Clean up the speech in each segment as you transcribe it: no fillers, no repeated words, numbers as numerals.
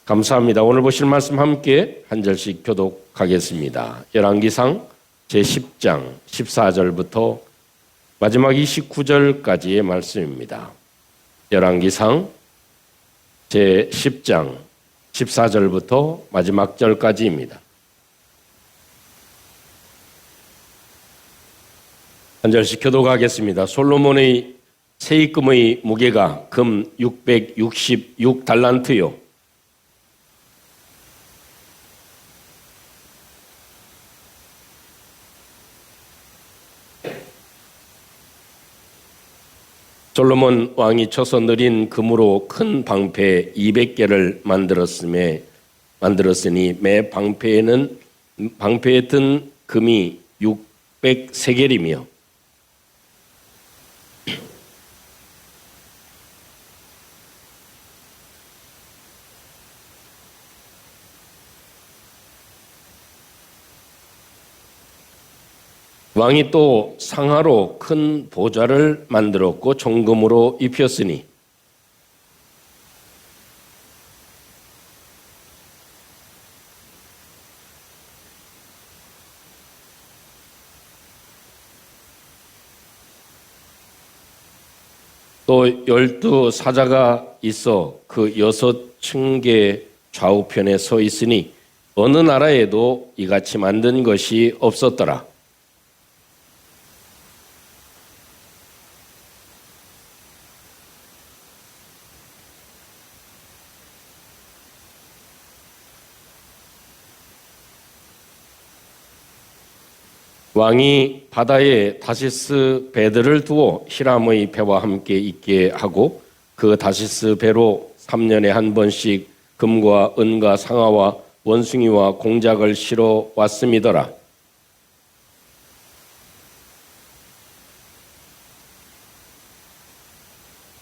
감사합니다. 오늘 보실 말씀 함께 한 절씩 교독하겠습니다. 열왕기상 제10장 14절부터 마지막 29절까지의 말씀입니다. 열왕기상 제10장 14절부터 마지막 절까지입니다. 한 절씩 교독하겠습니다. 솔로몬의 세입금의 무게가 금 666달란트요. 솔로몬 왕이 쳐서 느린 금으로 큰 방패 200개를 만들었으니 매 방패에 든 금이 600세겔이며 왕이 또 상하로 큰 보좌를 만들었고 정금으로 입혔으니 또 12사자가 있어 그 6층계 좌우편에 서 있으니 어느 나라에도 이같이 만든 것이 없었더라. 왕이 바다에 다시스 배들을 두어 히람의 배와 함께 있게 하고 그 다시스 배로 3년에 한 번씩 금과 은과 상아와 원숭이와 공작을 실어 왔음이더라.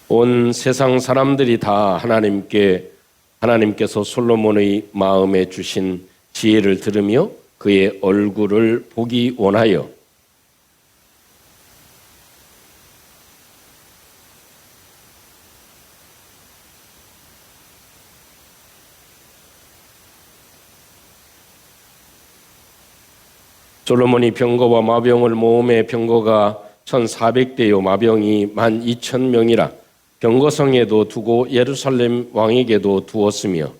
온 세상 사람들이 다 하나님께서 솔로몬의 마음에 주신 지혜를 들으며 그의 얼굴을 보기 원하여 솔로몬이 병거와 마병을 모음에 병거가 1,400대요 마병이 12,000명이라 병거성에도 두고 예루살렘 왕에게도 두었으며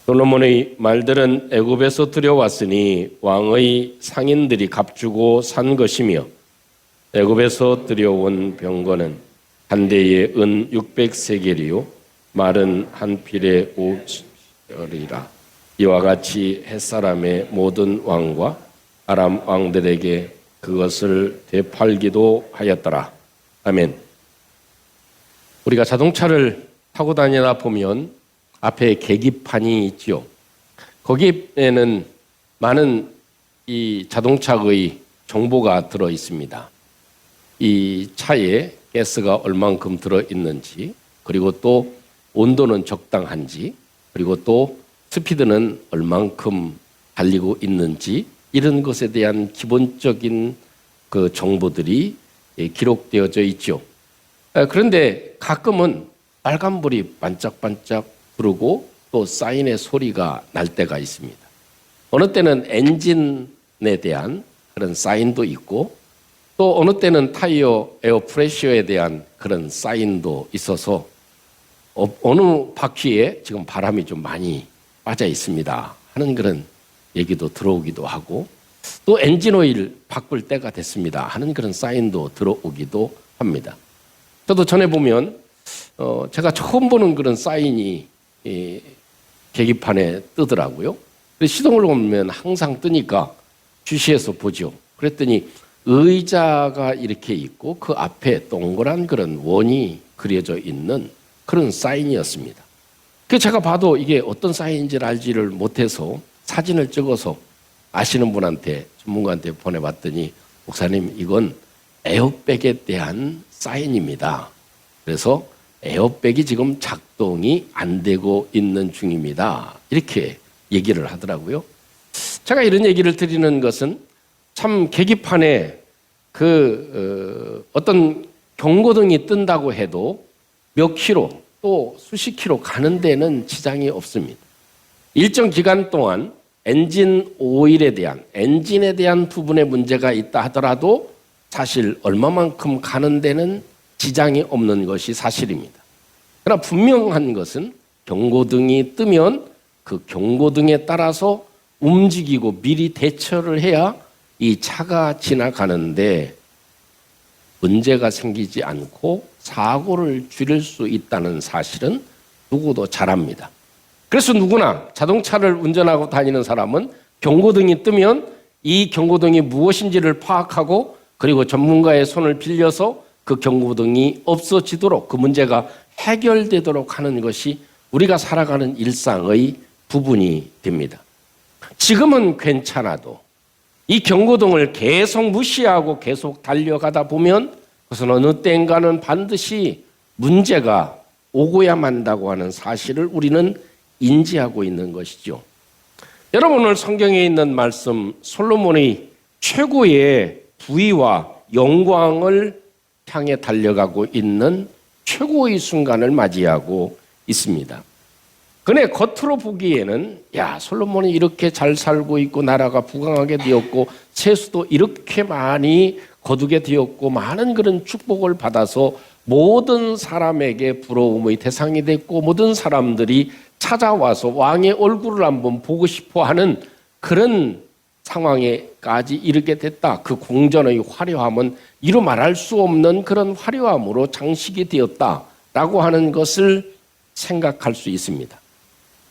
솔로몬의 말들은 애굽에서 들여왔으니 왕의 상인들이 값주고 산 것이며 애굽에서 들여온 병거는 한 대에 은 600세겔이요 말은 한 필에 50열이라. 이와 같이 햇사람의 모든 왕과 아람 왕들에게 그것을 되팔기도 하였더라. 아멘. 우리가 자동차를 타고 다니다 보면 앞에 계기판이 있지요. 거기에는 많은 이 자동차의 정보가 들어 있습니다. 이 차에 가스가 얼만큼 들어 있는지, 그리고 또 온도는 적당한지, 그리고 또 스피드는 얼만큼 달리고 있는지 이런 것에 대한 기본적인 그 정보들이 기록되어져 있죠. 그런데 가끔은 빨간불이 반짝반짝 부르고 또 사인의 소리가 날 때가 있습니다. 어느 때는 엔진에 대한 그런 사인도 있고 또 어느 때는 타이어 에어 프레셔에 대한 그런 사인도 있어서 어느 바퀴에 지금 바람이 좀 많이 빠져 있습니다 하는 그런 얘기도 들어오기도 하고 또 엔진 오일 바꿀 때가 됐습니다 하는 그런 사인도 들어오기도 합니다. 저도 전에 보면 제가 처음 보는 그런 사인이 계기판에 뜨더라고요. 시동을 걸면 항상 뜨니까 주시해서 보죠. 그랬더니 의자가 이렇게 있고 그 앞에 동그란 그런 원이 그려져 있는 그런 사인이었습니다. 그래서 제가 봐도 이게 어떤 사인인지 알지를 못해서 사진을 찍어서 아시는 분한테 전문가한테 보내봤더니 목사님 이건 에어백에 대한 사인입니다. 그래서 에어백이 지금 작동이 안 되고 있는 중입니다. 이렇게 얘기를 하더라고요. 제가 이런 얘기를 드리는 것은 참 계기판에 어떤 경고등이 뜬다고 해도 몇 킬로 또 수십 킬로 가는 데는 지장이 없습니다. 일정 기간 동안 엔진에 대한 부분에 문제가 있다 하더라도 사실 얼마만큼 가는 데는 지장이 없는 것이 사실입니다. 그러나 분명한 것은 경고등이 뜨면 그 경고등에 따라서 움직이고 미리 대처를 해야 이 차가 지나가는데 문제가 생기지 않고 사고를 줄일 수 있다는 사실은 누구도 잘 압니다. 그래서 누구나 자동차를 운전하고 다니는 사람은 경고등이 뜨면 이 경고등이 무엇인지를 파악하고 그리고 전문가의 손을 빌려서 그 경고등이 없어지도록 그 문제가 해결되도록 하는 것이 우리가 살아가는 일상의 부분이 됩니다. 지금은 괜찮아도 이 경고등을 계속 무시하고 계속 달려가다 보면 그것은 어느 때인가는 반드시 문제가 오고야 만다고 하는 사실을 우리는 인지하고 있는 것이죠. 여러분, 오늘 성경에 있는 말씀 솔로몬의 최고의 부위와 영광을 향해 달려가고 있는 최고의 순간을 맞이하고 있습니다. 그런데 겉으로 보기에는 솔로몬이 이렇게 잘 살고 있고 나라가 부강하게 되었고 세수도 이렇게 많이 거두게 되었고 많은 그런 축복을 받아서 모든 사람에게 부러움의 대상이 됐고 모든 사람들이 찾아와서 왕의 얼굴을 한번 보고 싶어 하는 그런 상황에까지 이르게 됐다. 그 궁전의 화려함은 이루 말할 수 없는 그런 화려함으로 장식이 되었다라고 하는 것을 생각할 수 있습니다.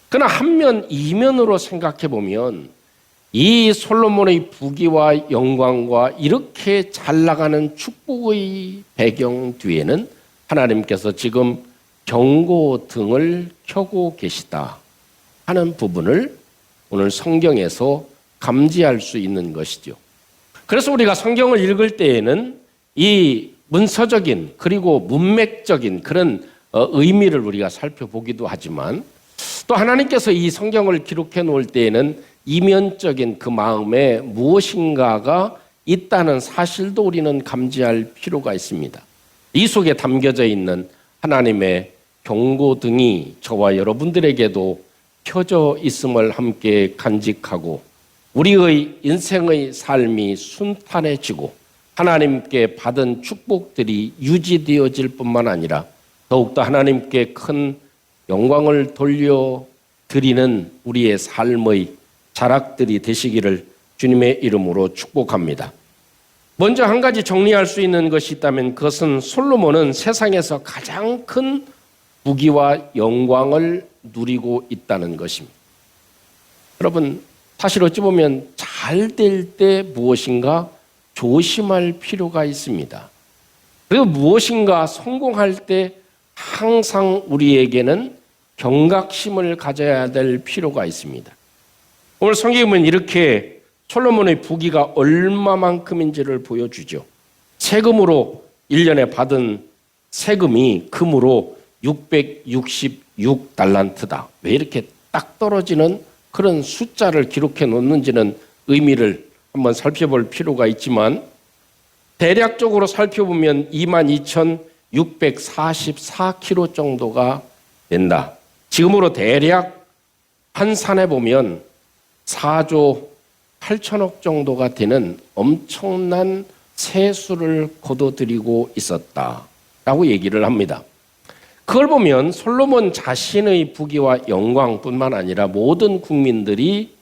그러나 한면 이면으로 생각해 보면 이 솔로몬의 부귀와 영광과 이렇게 잘 나가는 축복의 배경 뒤에는 하나님께서 지금 경고등을 켜고 계시다 하는 부분을 오늘 성경에서 감지할 수 있는 것이죠. 그래서 우리가 성경을 읽을 때에는 이 문서적인 그리고 문맥적인 그런 의미를 우리가 살펴보기도 하지만 또 하나님께서 이 성경을 기록해 놓을 때에는 이면적인 그 마음에 무엇인가가 있다는 사실도 우리는 감지할 필요가 있습니다. 이 속에 담겨져 있는 하나님의 경고등이 저와 여러분들에게도 켜져 있음을 함께 간직하고 우리의 인생의 삶이 순탄해지고 하나님께 받은 축복들이 유지되어질 뿐만 아니라 더욱더 하나님께 큰 영광을 돌려드리는 우리의 삶의 자락들이 되시기를 주님의 이름으로 축복합니다. 먼저 한 가지 정리할 수 있는 것이 있다면 그것은 솔로몬은 세상에서 가장 큰 부귀와 영광을 누리고 있다는 것입니다. 여러분, 사실 어찌 보면 잘 될 때 무엇인가 조심할 필요가 있습니다. 그리고 무엇인가 성공할 때 항상 우리에게는 경각심을 가져야 될 필요가 있습니다. 오늘 성경은 이렇게 솔로몬의 부귀가 얼마만큼인지를 보여주죠. 세금으로 1년에 받은 세금이 금으로 666달란트다. 왜 이렇게 딱 떨어지는 그런 숫자를 기록해 놓는지는 의미를 한번 살펴볼 필요가 있지만 대략적으로 살펴보면 22,644kg 정도가 된다. 지금으로 대략 환산해 보면 4조 8천억 정도가 되는 엄청난 세수를 거둬들이고 있었다라고 얘기를 합니다. 그걸 보면 솔로몬 자신의 부귀와 영광뿐만 아니라 모든 국민들이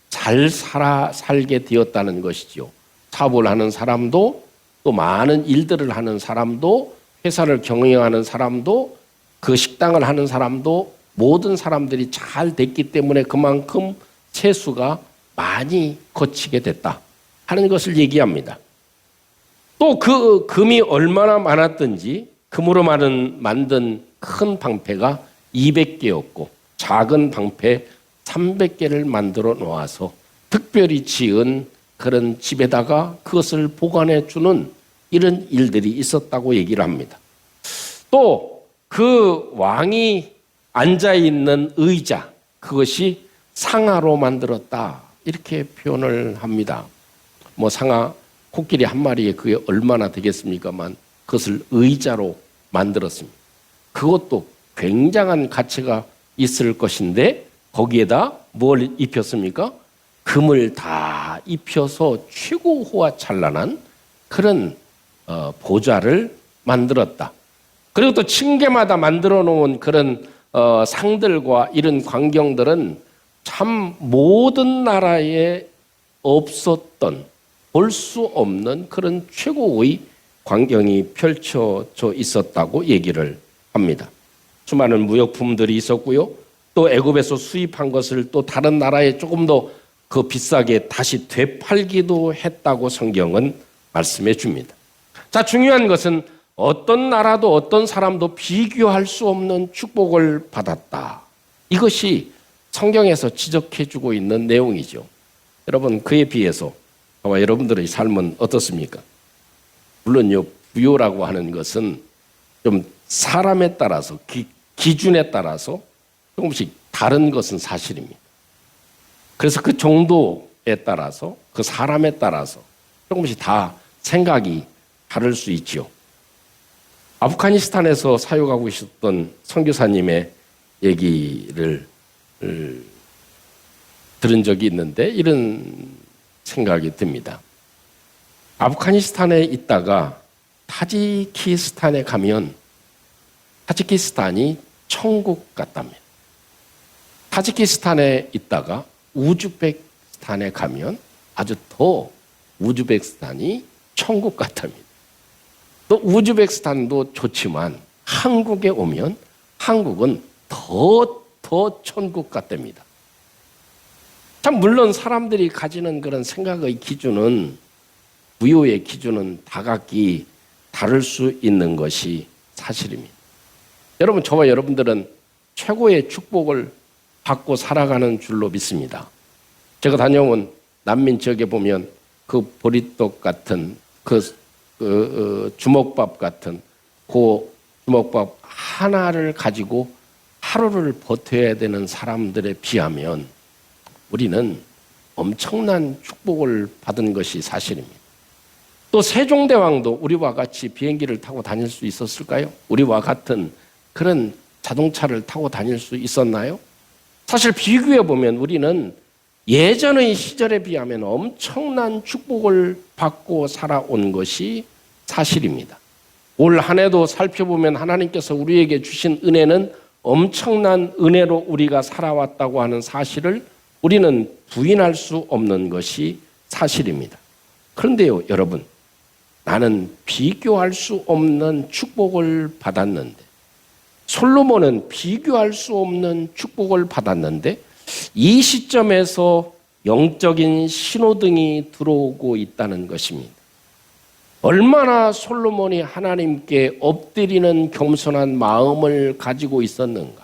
잘 살게 되었다는 것이죠. 사업을 하는 사람도 또 많은 일들을 하는 사람도 회사를 경영하는 사람도 그 식당을 하는 사람도 모든 사람들이 잘 됐기 때문에 그만큼 세수가 많이 거치게 됐다 하는 것을 얘기합니다. 또 그 금이 얼마나 많았든지 금으로 만든 큰 방패가 200개였고 작은 방패 300개를 만들어 놓아서 특별히 지은 그런 집에다가 그것을 보관해 주는 이런 일들이 있었다고 얘기를 합니다. 또 그 왕이 앉아있는 의자, 그것이 상아로 만들었다 이렇게 표현을 합니다. 상아 코끼리 한 마리에 그게 얼마나 되겠습니까만 그것을 의자로 만들었습니다. 그것도 굉장한 가치가 있을 것인데 거기에다 뭘 입혔습니까? 금을 다 입혀서 최고호화 찬란한 그런 보좌를 만들었다. 그리고 또 층계마다 만들어 놓은 그런 상들과 이런 광경들은 참 모든 나라에 없었던 볼 수 없는 그런 최고의 광경이 펼쳐져 있었다고 얘기를 합니다. 수많은 무역품들이 있었고요. 또 애굽에서 수입한 것을 또 다른 나라에 조금 더 그 비싸게 다시 되팔기도 했다고 성경은 말씀해 줍니다. 자, 중요한 것은 어떤 나라도 어떤 사람도 비교할 수 없는 축복을 받았다. 이것이 성경에서 지적해 주고 있는 내용이죠. 여러분, 그에 비해서 아마 여러분들의 삶은 어떻습니까? 물론요, 부요라고 하는 것은 좀 사람에 따라서 기준에 따라서 조금씩 다른 것은 사실입니다. 그래서 그 정도에 따라서 그 사람에 따라서 조금씩 다 생각이 다를 수 있죠. 아프가니스탄에서 사역하고 있었던 선교사님의 얘기를 들은 적이 있는데 이런 생각이 듭니다. 아프가니스탄에 있다가 타지키스탄에 가면 타지키스탄이 천국 같답니다. 타지키스탄에 있다가 우즈베키스탄에 가면 아주 더 우즈베키스탄이 천국 같답니다. 또 우즈베키스탄도 좋지만 한국에 오면 한국은 더 천국 같답니다. 참 물론 사람들이 가지는 그런 생각의 기준은 부요의 기준은 다각기 다를 수 있는 것이 사실입니다. 여러분, 저와 여러분들은 최고의 축복을 받고 살아가는 줄로 믿습니다. 제가 다녀온 난민 지역에 보면 그 보리떡 같은 주먹밥 같은 그 주먹밥 하나를 가지고 하루를 버텨야 되는 사람들에 비하면 우리는 엄청난 축복을 받은 것이 사실입니다. 또 세종대왕도 우리와 같이 비행기를 타고 다닐 수 있었을까요? 우리와 같은 그런 자동차를 타고 다닐 수 있었나요? 사실 비교해 보면 우리는 예전의 시절에 비하면 엄청난 축복을 받고 살아온 것이 사실입니다. 올 한 해도 살펴보면 하나님께서 우리에게 주신 은혜는 엄청난 은혜로 우리가 살아왔다고 하는 사실을 우리는 부인할 수 없는 것이 사실입니다. 그런데요, 여러분, 나는 비교할 수 없는 축복을 받았는데 솔로몬은 비교할 수 없는 축복을 받았는데 이 시점에서 영적인 신호등이 들어오고 있다는 것입니다. 얼마나 솔로몬이 하나님께 엎드리는 겸손한 마음을 가지고 있었는가.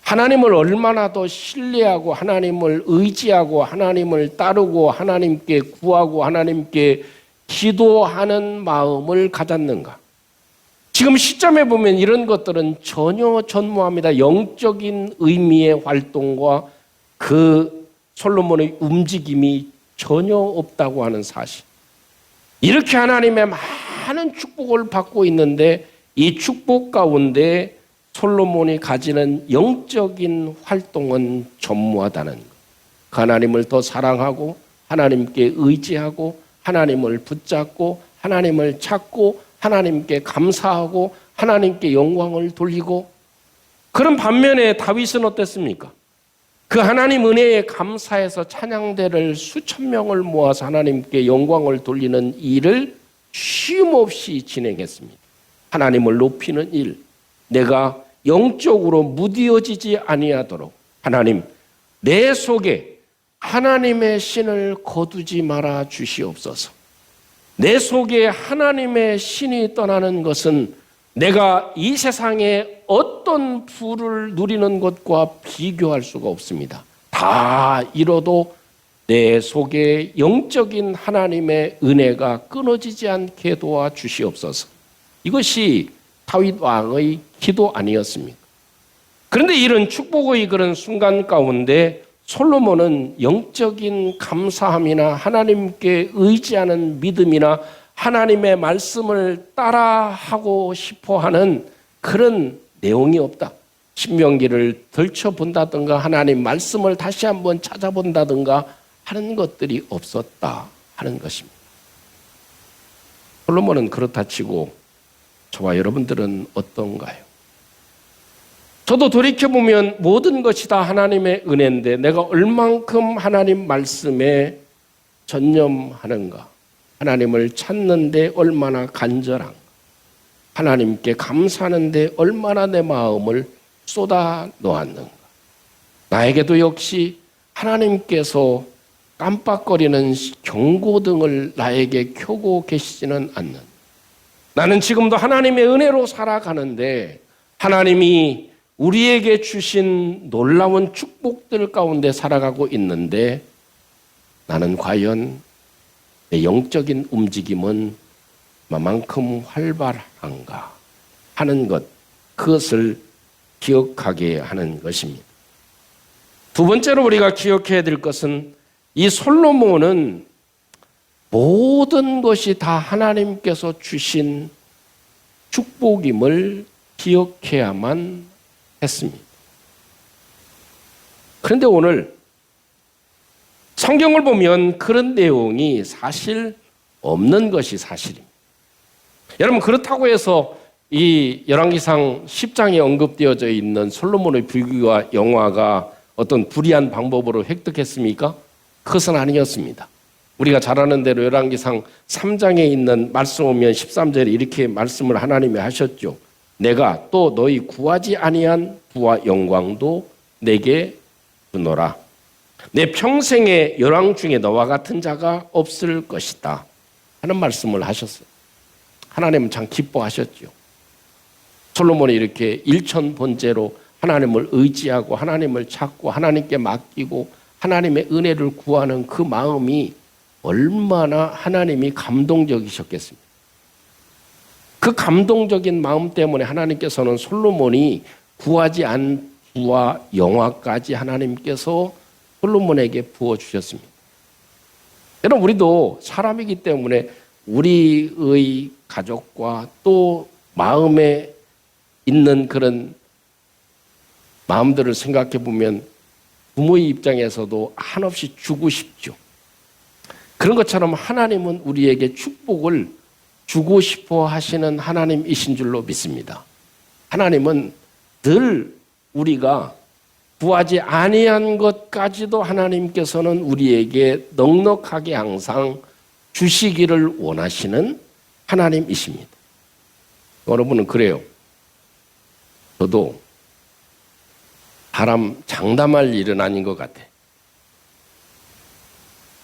하나님을 얼마나 더 신뢰하고 하나님을 의지하고 하나님을 따르고 하나님께 구하고 하나님께 기도하는 마음을 가졌는가. 지금 시점에 보면 이런 것들은 전혀 전무합니다. 영적인 의미의 활동과 그 솔로몬의 움직임이 전혀 없다고 하는 사실. 이렇게 하나님의 많은 축복을 받고 있는데 이 축복 가운데 솔로몬이 가지는 영적인 활동은 전무하다는 것. 하나님을 더 사랑하고 하나님께 의지하고 하나님을 붙잡고 하나님을 찾고 하나님께 감사하고 하나님께 영광을 돌리고 그런 반면에 다윗은 어땠습니까? 그 하나님 은혜에 감사해서 찬양대를 수천 명을 모아서 하나님께 영광을 돌리는 일을 쉼없이 진행했습니다. 하나님을 높이는 일, 내가 영적으로 무디어지지 아니하도록 하나님, 내 속에 하나님의 신을 거두지 말아 주시옵소서. 내 속에 하나님의 신이 떠나는 것은 내가 이 세상에 어떤 부를 누리는 것과 비교할 수가 없습니다. 다 이뤄도 내 속에 영적인 하나님의 은혜가 끊어지지 않게 도와 주시옵소서. 이것이 다윗 왕의 기도 아니었습니까? 그런데 이런 축복의 그런 순간 가운데 솔로몬은 영적인 감사함이나 하나님께 의지하는 믿음이나 하나님의 말씀을 따라하고 싶어하는 그런 내용이 없다. 신명기를 들춰본다든가 하나님 말씀을 다시 한번 찾아본다든가 하는 것들이 없었다 하는 것입니다. 솔로몬은 그렇다 치고 저와 여러분들은 어떤가요? 저도 돌이켜보면 모든 것이 다 하나님의 은혜인데 내가 얼만큼 하나님 말씀에 전념하는가, 하나님을 찾는데 얼마나 간절한가, 하나님께 감사하는데 얼마나 내 마음을 쏟아 놓았는가. 나에게도 역시 하나님께서 깜빡거리는 경고등을 나에게 켜고 계시지는 않는, 나는 지금도 하나님의 은혜로 살아가는데 하나님이 우리에게 주신 놀라운 축복들 가운데 살아가고 있는데 나는 과연 내 영적인 움직임은 만큼 활발한가 하는 것, 그것을 기억하게 하는 것입니다. 두 번째로 우리가 기억해야 될 것은 이 솔로몬은 모든 것이 다 하나님께서 주신 축복임을 기억해야만 했습니다. 그런데 오늘 성경을 보면 그런 내용이 사실 없는 것이 사실입니다. 여러분, 그렇다고 해서 이 열왕기상 10장에 언급되어져 있는 솔로몬의 부귀와 영화가 어떤 불의한 방법으로 획득했습니까? 그것은 아니었습니다. 우리가 잘 아는 대로 열왕기상 3장에 있는 말씀 보면 13절에 이렇게 말씀을 하나님이 하셨죠. 내가 또 너희 구하지 아니한 부와 영광도 내게 주노라. 내 평생의 열왕 중에 너와 같은 자가 없을 것이다 하는 말씀을 하셨어요. 하나님은 참 기뻐하셨죠. 솔로몬이 이렇게 일천번제로 하나님을 의지하고 하나님을 찾고 하나님께 맡기고 하나님의 은혜를 구하는 그 마음이 얼마나 하나님이 감동적이셨겠습니까? 그 감동적인 마음 때문에 하나님께서는 솔로몬이 구하지 않은 부와 영화까지 하나님께서 솔로몬에게 부어주셨습니다. 여러분, 우리도 사람이기 때문에 우리의 가족과 또 마음에 있는 그런 마음들을 생각해 보면 부모의 입장에서도 한없이 주고 싶죠. 그런 것처럼 하나님은 우리에게 축복을 주고 싶어 하시는 하나님이신 줄로 믿습니다. 하나님은 늘 우리가 구하지 아니한 것까지도 하나님께서는 우리에게 넉넉하게 항상 주시기를 원하시는 하나님이십니다. 여러분은 그래요. 저도 사람 장담할 일은 아닌 것 같아.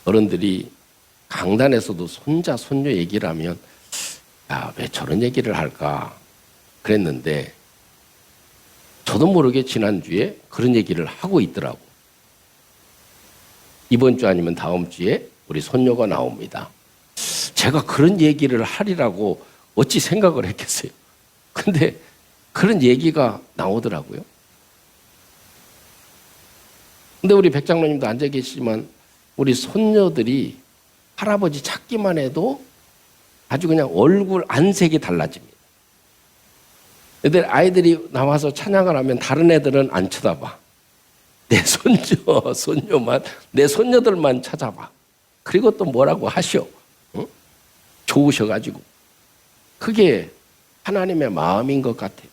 어른들이 강단에서도 손자, 손녀 얘기를 하면 야, 왜 저런 얘기를 할까 그랬는데 저도 모르게 지난주에 그런 얘기를 하고 있더라고. 이번 주 아니면 다음 주에 우리 손녀가 나옵니다. 제가 그런 얘기를 하리라고 어찌 생각을 했겠어요. 근데 그런 얘기가 나오더라고요. 근데 우리 백장로님도 앉아 계시지만 우리 손녀들이 할아버지 찾기만 해도 아주 그냥 얼굴 안색이 달라집니다. 애들 아이들이 나와서 찬양을 하면 다른 애들은 안 쳐다봐. 내 손녀, 손녀만, 내 손녀들만 찾아봐. 그리고 또 뭐라고 하셔. 응? 좋으셔가지고. 그게 하나님의 마음인 것 같아요.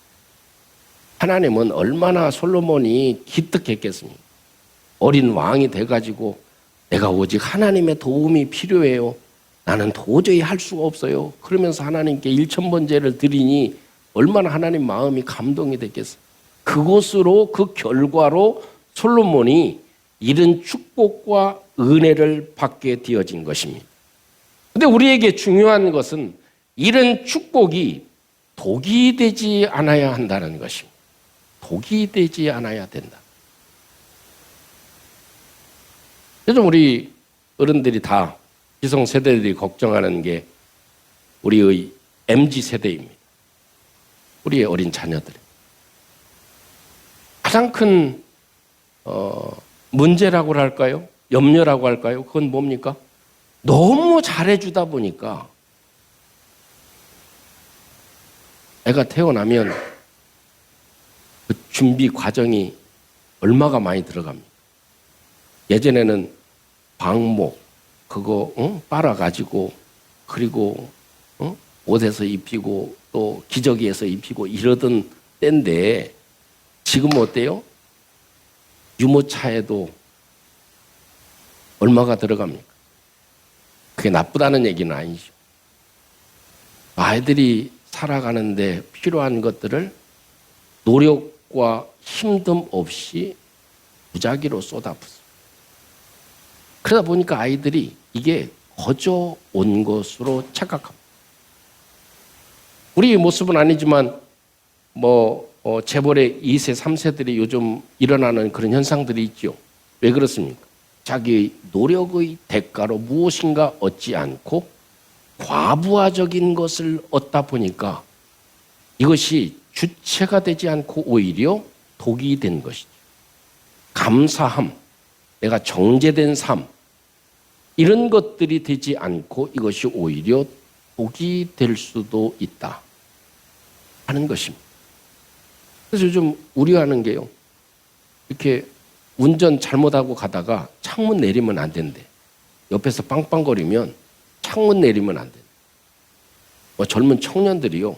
하나님은 얼마나 솔로몬이 기특했겠습니까? 어린 왕이 돼가지고 내가 오직 하나님의 도움이 필요해요. 나는 도저히 할 수가 없어요. 그러면서 하나님께 1000번제를 드리니 얼마나 하나님 마음이 감동이 됐겠어요. 그것으로 그 결과로 솔로몬이 이런 축복과 은혜를 받게 되어진 것입니다. 그런데 우리에게 중요한 것은 이런 축복이 독이 되지 않아야 한다는 것입니다. 독이 되지 않아야 된다. 요즘 우리 어른들이 다 기성세대들이 걱정하는 게 우리의 MZ세대입니다. 우리의 어린 자녀들. 가장 큰 문제라고 할까요? 염려라고 할까요? 그건 뭡니까? 너무 잘해주다 보니까 애가 태어나면 그 준비 과정이 얼마가 많이 들어갑니다. 예전에는 방목 그거 빨아가지고 그리고 옷에서 입히고 또 기저귀에서 입히고 이러던 때인데 지금 어때요? 유모차에도 얼마가 들어갑니까? 그게 나쁘다는 얘기는 아니죠. 아이들이 살아가는데 필요한 것들을 노력과 힘듦 없이 무작위로 쏟아붓습니다. 그러다 보니까 아이들이 이게 거저 온 것으로 착각합니다. 우리 모습은 아니지만 재벌의 2세, 3세들이 요즘 일어나는 그런 현상들이 있죠. 왜 그렇습니까? 자기 노력의 대가로 무엇인가 얻지 않고 과부하적인 것을 얻다 보니까 이것이 주체가 되지 않고 오히려 독이 된 것이죠. 감사함, 내가 정제된 삶, 이런 것들이 되지 않고 이것이 오히려 독이 될 수도 있다 하는 것입니다. 그래서 요즘 우려하는 게요. 이렇게 운전 잘못하고 가다가 창문 내리면 안 된대. 옆에서 빵빵거리면 창문 내리면 안 된대. 젊은 청년들이요.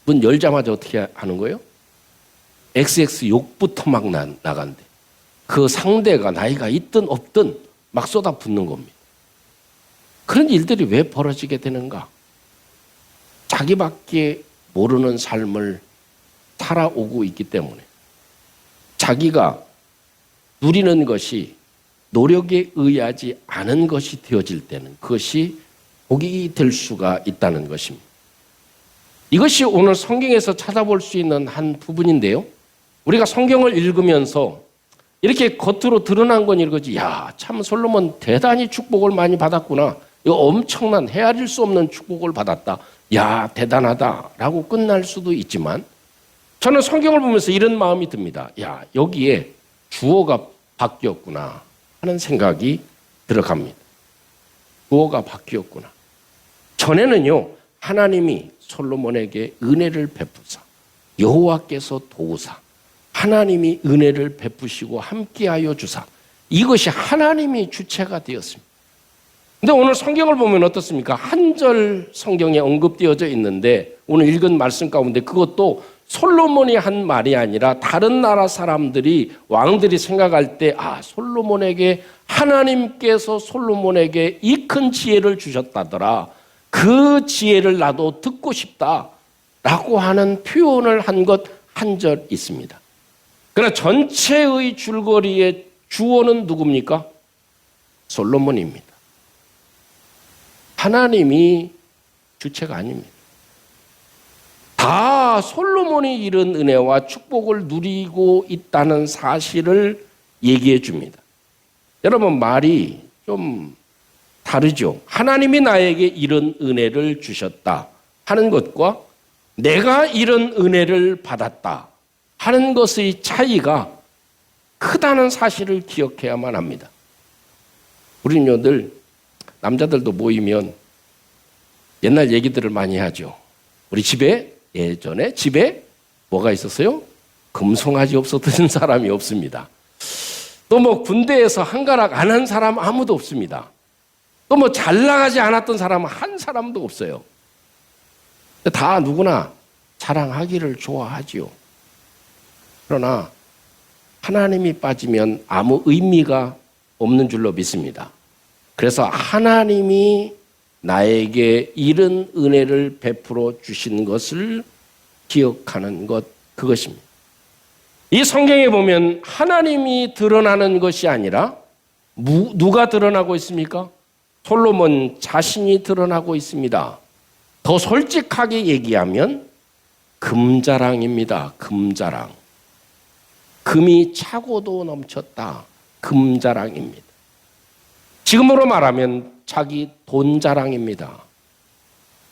문 열자마자 어떻게 하는 거예요? XX 욕부터 막 나간대. 그 상대가 나이가 있든 없든 막 쏟아붓는 겁니다. 그런 일들이 왜 벌어지게 되는가? 자기밖에 모르는 삶을 살아오고 있기 때문에 자기가 누리는 것이 노력에 의하지 않은 것이 되어질 때는 그것이 복이 될 수가 있다는 것입니다. 이것이 오늘 성경에서 찾아볼 수 있는 한 부분인데요. 우리가 성경을 읽으면서 이렇게 겉으로 드러난 건 이거지. 야, 참 솔로몬 대단히 축복을 많이 받았구나. 이거 엄청난 헤아릴 수 없는 축복을 받았다. 야, 대단하다라고 끝날 수도 있지만 저는 성경을 보면서 이런 마음이 듭니다. 야, 여기에 주어가 바뀌었구나 하는 생각이 들어갑니다. 주어가 바뀌었구나. 전에는요, 하나님이 솔로몬에게 은혜를 베푸사 여호와께서 도우사 하나님이 은혜를 베푸시고 함께하여 주사 이것이 하나님이 주체가 되었습니다. 근데 오늘 성경을 보면 어떻습니까? 한 절 성경에 언급되어져 있는데 오늘 읽은 말씀 가운데 그것도 솔로몬이 한 말이 아니라 다른 나라 사람들이 왕들이 생각할 때 솔로몬에게 하나님께서 솔로몬에게 이 큰 지혜를 주셨다더라. 그 지혜를 나도 듣고 싶다라고 하는 표현을 한 것 한 절 있습니다. 그러나 전체의 줄거리의 주어는 누굽니까? 솔로몬입니다. 하나님이 주체가 아닙니다. 다 솔로몬이 이런 은혜와 축복을 누리고 있다는 사실을 얘기해 줍니다. 여러분 말이 좀 다르죠. 하나님이 나에게 이런 은혜를 주셨다 하는 것과 내가 이런 은혜를 받았다 하는 것의 차이가 크다는 사실을 기억해야만 합니다. 우리는 늘 남자들도 모이면 옛날 얘기들을 많이 하죠. 우리 집에 예전에 집에 뭐가 있었어요? 금송아지 없었던 사람이 없습니다. 또 군대에서 한가락 안 한 사람 아무도 없습니다. 또 잘 나가지 않았던 사람은 한 사람도 없어요. 다 누구나 자랑하기를 좋아하지요. 그러나 하나님이 빠지면 아무 의미가 없는 줄로 믿습니다. 그래서 하나님이 나에게 이런 은혜를 베풀어 주신 것을 기억하는 것, 그것입니다. 이 성경에 보면 하나님이 드러나는 것이 아니라 누가 드러나고 있습니까? 솔로몬 자신이 드러나고 있습니다. 더 솔직하게 얘기하면 금자랑입니다. 금자랑. 금이 차고도 넘쳤다. 금자랑입니다. 지금으로 말하면 자기 돈 자랑입니다.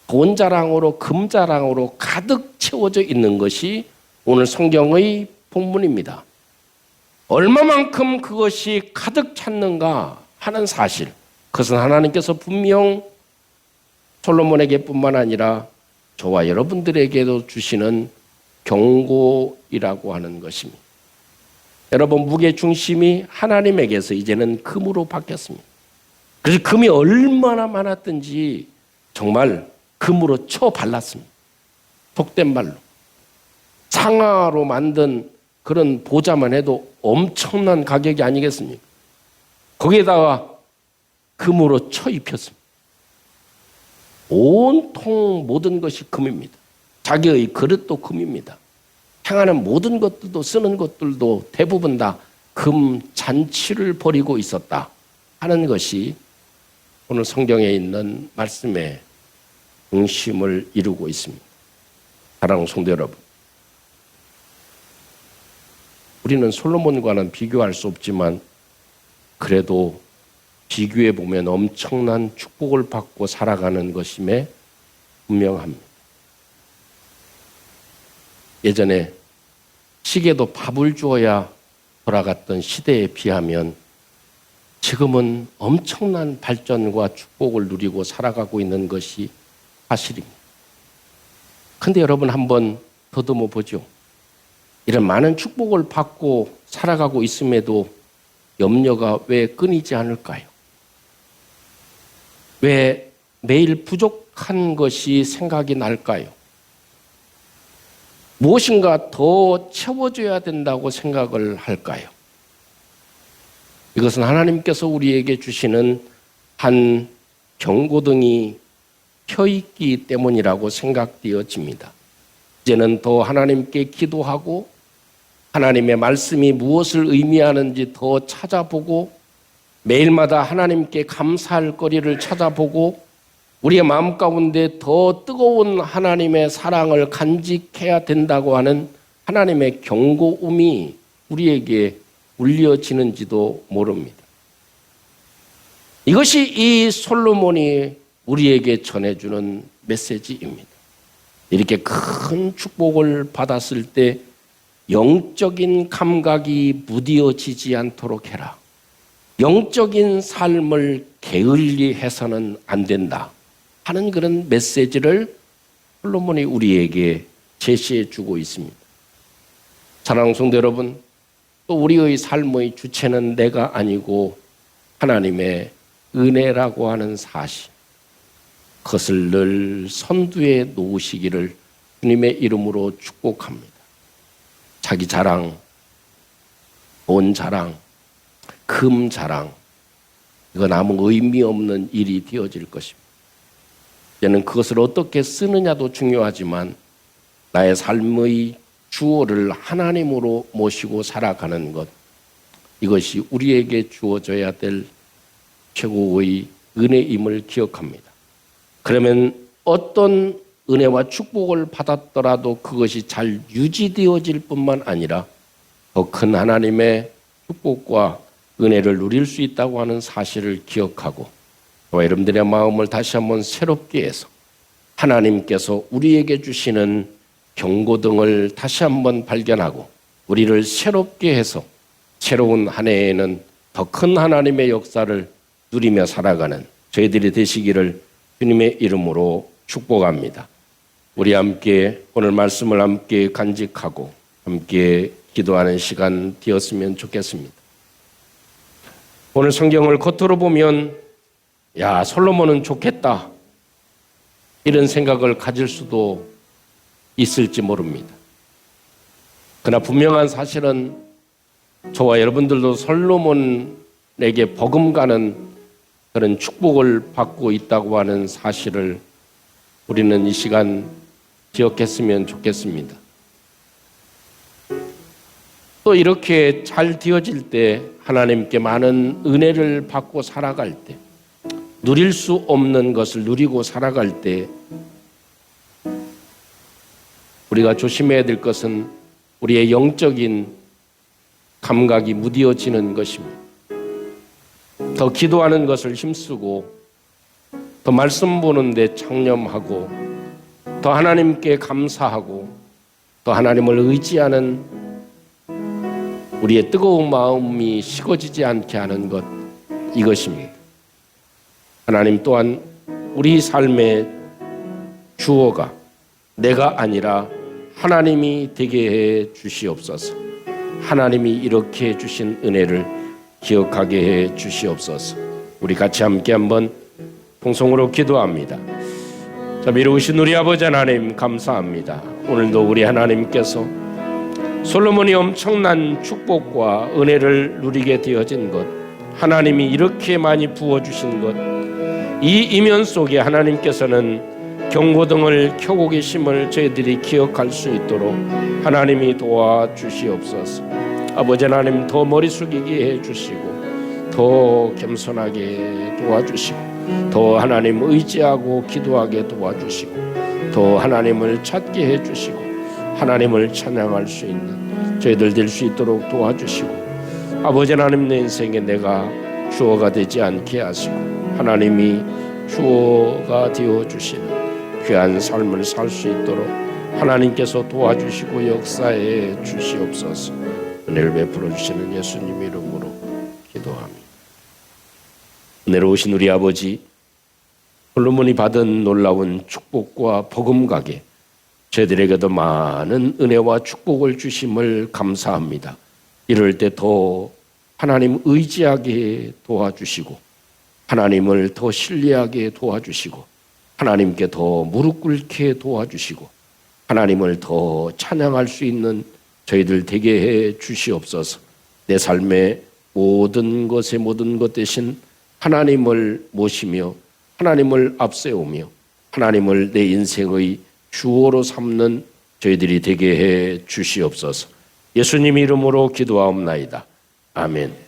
돈 자랑으로 금자랑으로 가득 채워져 있는 것이 오늘 성경의 본문입니다. 얼마만큼 그것이 가득 찼는가 하는 사실, 그것은 하나님께서 분명 솔로몬에게뿐만 아니라 저와 여러분들에게도 주시는 경고이라고 하는 것입니다. 여러분, 무게 중심이 하나님에게서 이제는 금으로 바뀌었습니다. 그래서 금이 얼마나 많았든지 정말 금으로 쳐 발랐습니다. 속된 말로. 상아로 만든 그런 보자만 해도 엄청난 가격이 아니겠습니까? 거기에다가 금으로 쳐 입혔습니다. 온통 모든 것이 금입니다. 자기의 그릇도 금입니다. 행하는 모든 것들도, 쓰는 것들도 대부분 다 금 잔치를 벌이고 있었다 하는 것이 오늘 성경에 있는 말씀의 중심을 이루고 있습니다. 사랑하는 성도 여러분, 우리는 솔로몬과는 비교할 수 없지만 그래도 비교해 보면 엄청난 축복을 받고 살아가는 것임에 분명합니다. 예전에 시계도 밥을 주어야 돌아갔던 시대에 비하면 지금은 엄청난 발전과 축복을 누리고 살아가고 있는 것이 사실입니다. 그런데 여러분, 한번 더듬어 보죠. 이런 많은 축복을 받고 살아가고 있음에도 염려가 왜 끊이지 않을까요? 왜 매일 부족한 것이 생각이 날까요? 무엇인가 더 채워줘야 된다고 생각을 할까요? 이것은 하나님께서 우리에게 주시는 한 경고등이 켜있기 때문이라고 생각되어집니다. 이제는 더 하나님께 기도하고 하나님의 말씀이 무엇을 의미하는지 더 찾아보고 매일마다 하나님께 감사할 거리를 찾아보고 우리의 마음 가운데 더 뜨거운 하나님의 사랑을 간직해야 된다고 하는 하나님의 경고음이 우리에게 울려지는지도 모릅니다. 이것이 이 솔로몬이 우리에게 전해주는 메시지입니다. 이렇게 큰 축복을 받았을 때 영적인 감각이 무디어지지 않도록 해라. 영적인 삶을 게을리해서는 안 된다 하는 그런 메시지를 솔로몬이 우리에게 제시해 주고 있습니다. 사랑하는 성도 여러분, 또 우리의 삶의 주체는 내가 아니고 하나님의 은혜라고 하는 사실, 그것을 늘 선두에 놓으시기를 주님의 이름으로 축복합니다. 자기 자랑, 돈 자랑, 금 자랑, 이건 아무 의미 없는 일이 되어질 것입니다. 이제는 그것을 어떻게 쓰느냐도 중요하지만 나의 삶의 주어를 하나님으로 모시고 살아가는 것, 이것이 우리에게 주어져야 될 최고의 은혜임을 기억합니다. 그러면 어떤 은혜와 축복을 받았더라도 그것이 잘 유지되어질 뿐만 아니라 더 큰 하나님의 축복과 은혜를 누릴 수 있다고 하는 사실을 기억하고 저와 여러분들의 마음을 다시 한번 새롭게 해서 하나님께서 우리에게 주시는 경고등을 다시 한번 발견하고 우리를 새롭게 해서 새로운 한 해에는 더 큰 하나님의 역사를 누리며 살아가는 저희들이 되시기를 주님의 이름으로 축복합니다. 우리 함께 오늘 말씀을 함께 간직하고 함께 기도하는 시간 되었으면 좋겠습니다. 오늘 성경을 겉으로 보면 야, 솔로몬은 좋겠다 이런 생각을 가질 수도 있을지 모릅니다. 그러나 분명한 사실은 저와 여러분들도 솔로몬에게 버금가는 그런 축복을 받고 있다고 하는 사실을 우리는 이 시간 기억했으면 좋겠습니다. 또 이렇게 잘 되어질 때 하나님께 많은 은혜를 받고 살아갈 때 누릴 수 없는 것을 누리고 살아갈 때 우리가 조심해야 될 것은 우리의 영적인 감각이 무디어지는 것입니다. 더 기도하는 것을 힘쓰고 더 말씀 보는데 창념하고 더 하나님께 감사하고 더 하나님을 의지하는 우리의 뜨거운 마음이 식어지지 않게 하는 것, 이것입니다. 하나님 또한 우리 삶의 주어가 내가 아니라 하나님이 되게 해 주시옵소서. 하나님이 이렇게 해 주신 은혜를 기억하게 해 주시옵소서. 우리 같이 함께 한번 통성으로 기도합니다. 자, 미루신 우리 아버지 하나님 감사합니다. 오늘도 우리 하나님께서 솔로몬이 엄청난 축복과 은혜를 누리게 되어진 것, 하나님이 이렇게 많이 부어주신 것, 이 이면 속에 하나님께서는 경고등을 켜고 계심을 저희들이 기억할 수 있도록 하나님이 도와주시옵소서. 아버지 하나님 더 머리 숙이게 해주시고 더 겸손하게 도와주시고 더 하나님 의지하고 기도하게 도와주시고 더 하나님을 찾게 해주시고 하나님을 찬양할 수 있는 저희들 될 수 있도록 도와주시고 아버지 하나님 내 인생에 내가 주어가 되지 않게 하시고 하나님이 주어가 되어주시는 귀한 삶을 살 수 있도록 하나님께서 도와주시고 역사해 주시옵소서. 은혜를 베풀어 주시는 예수님 이름으로 기도합니다. 은혜로우신 우리 아버지, 솔로몬이 받은 놀라운 축복과 복음가게 저희들에게도 많은 은혜와 축복을 주심을 감사합니다. 이럴 때 더 하나님 의지하게 도와주시고 하나님을 더 신뢰하게 도와주시고 하나님께 더 무릎 꿇게 도와주시고 하나님을 더 찬양할 수 있는 저희들 되게 해 주시옵소서. 내 삶의 모든 것의 모든 것 대신 하나님을 모시며 하나님을 앞세우며 하나님을 내 인생의 주어로 삼는 저희들이 되게 해 주시옵소서. 예수님 이름으로 기도하옵나이다. 아멘.